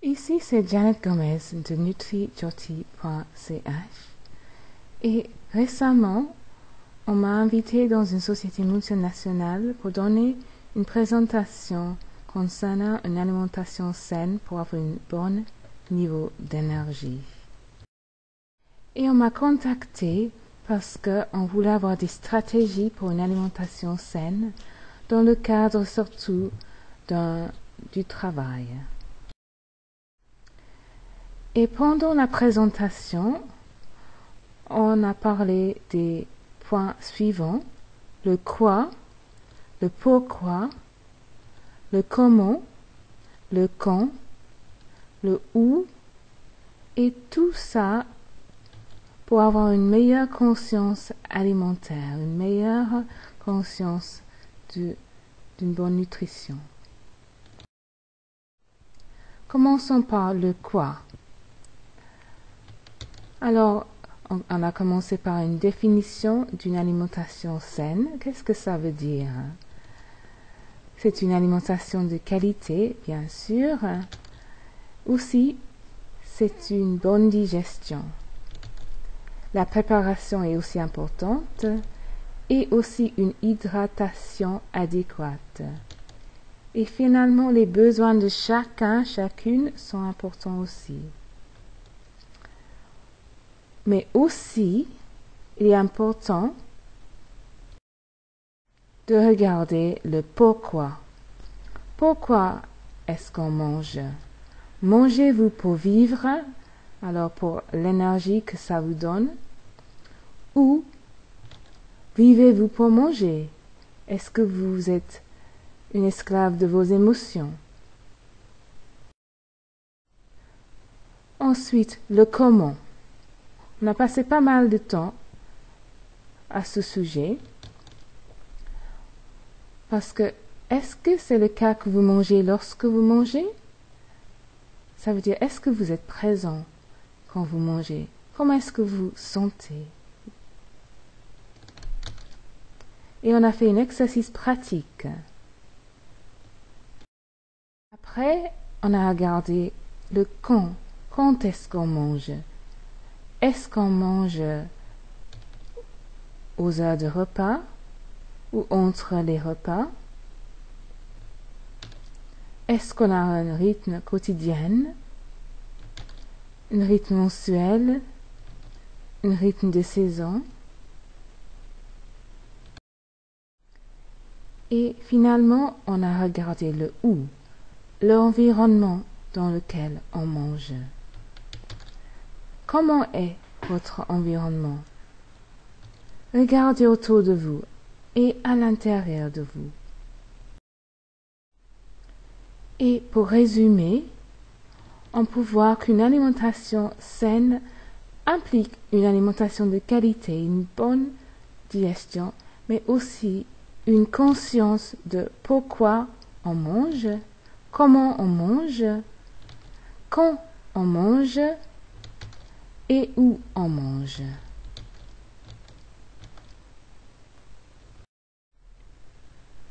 Ici, c'est Janet Gomez de NutriJyoti.ch et récemment, on m'a invité dans une société multinationale pour donner une présentation concernant une alimentation saine pour avoir un bon niveau d'énergie. Et on m'a contacté parce qu'on voulait avoir des stratégies pour une alimentation saine dans le cadre surtout du travail. Et pendant la présentation, on a parlé des points suivants: le quoi, le pourquoi, le comment, le quand, le où, et tout ça pour avoir une meilleure conscience alimentaire, une meilleure conscience d'une bonne nutrition. Commençons par le quoi. Alors, on a commencé par une définition d'une alimentation saine. Qu'est-ce que ça veut dire? C'est une alimentation de qualité, bien sûr. Aussi, c'est une bonne digestion. La préparation est aussi importante et aussi une hydratation adéquate. Et finalement, les besoins de chacune sont importants aussi. Mais aussi, il est important de regarder le pourquoi. Pourquoi est-ce qu'on mange? Mangez-vous pour vivre, alors pour l'énergie que ça vous donne? Ou vivez-vous pour manger? Est-ce que vous êtes une esclave de vos émotions? Ensuite, le comment. On a passé pas mal de temps à ce sujet parce que est-ce que c'est le cas que vous mangez lorsque vous mangez? Ça veut dire, est-ce que vous êtes présent quand vous mangez? Comment est-ce que vous sentez? Et on a fait un exercice pratique. Après, on a regardé le quand. Quand est-ce qu'on mange? Est-ce qu'on mange aux heures de repas ou entre les repas? Est-ce qu'on a un rythme quotidien, un rythme mensuel, un rythme de saison? Et finalement, on a regardé le où, l'environnement dans lequel on mange. Comment est votre environnement? Regardez autour de vous et à l'intérieur de vous. Et pour résumer, on peut voir qu'une alimentation saine implique une alimentation de qualité, une bonne digestion, mais aussi une conscience de pourquoi on mange, comment on mange, quand on mange et où on mange.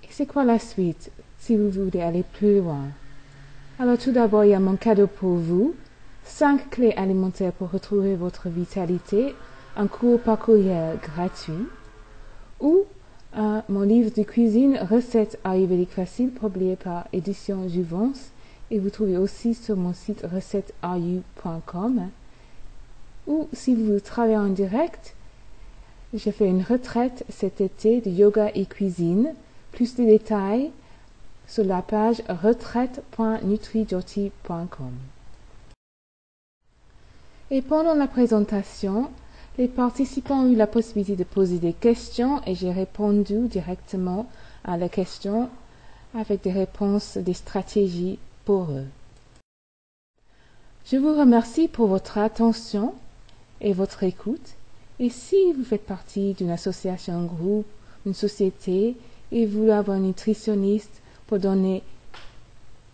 Et c'est quoi la suite si vous voulez aller plus loin? Alors tout d'abord, il y a mon cadeau pour vous, 5 clés alimentaires pour retrouver votre vitalité, un cours par courriel gratuit, ou mon livre de cuisine, recettes ayurvédiques faciles, publié par Éditions Jouvence, et vous trouvez aussi sur mon site recettes.ayu.com. Ou si vous travaillez en direct, j'ai fait une retraite cet été de yoga et cuisine. Plus de détails sur la page retraite.nutrijyoti.com. Et pendant la présentation, les participants ont eu la possibilité de poser des questions et j'ai répondu directement à leurs questions avec des réponses, des stratégies pour eux. Je vous remercie pour votre attention et votre écoute. Et si vous faites partie d'une association, un groupe, une société et vous voulez avoir un nutritionniste pour donner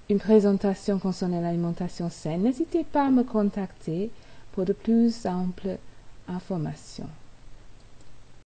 une présentation concernant l'alimentation saine, n'hésitez pas à me contacter pour de plus amples informations.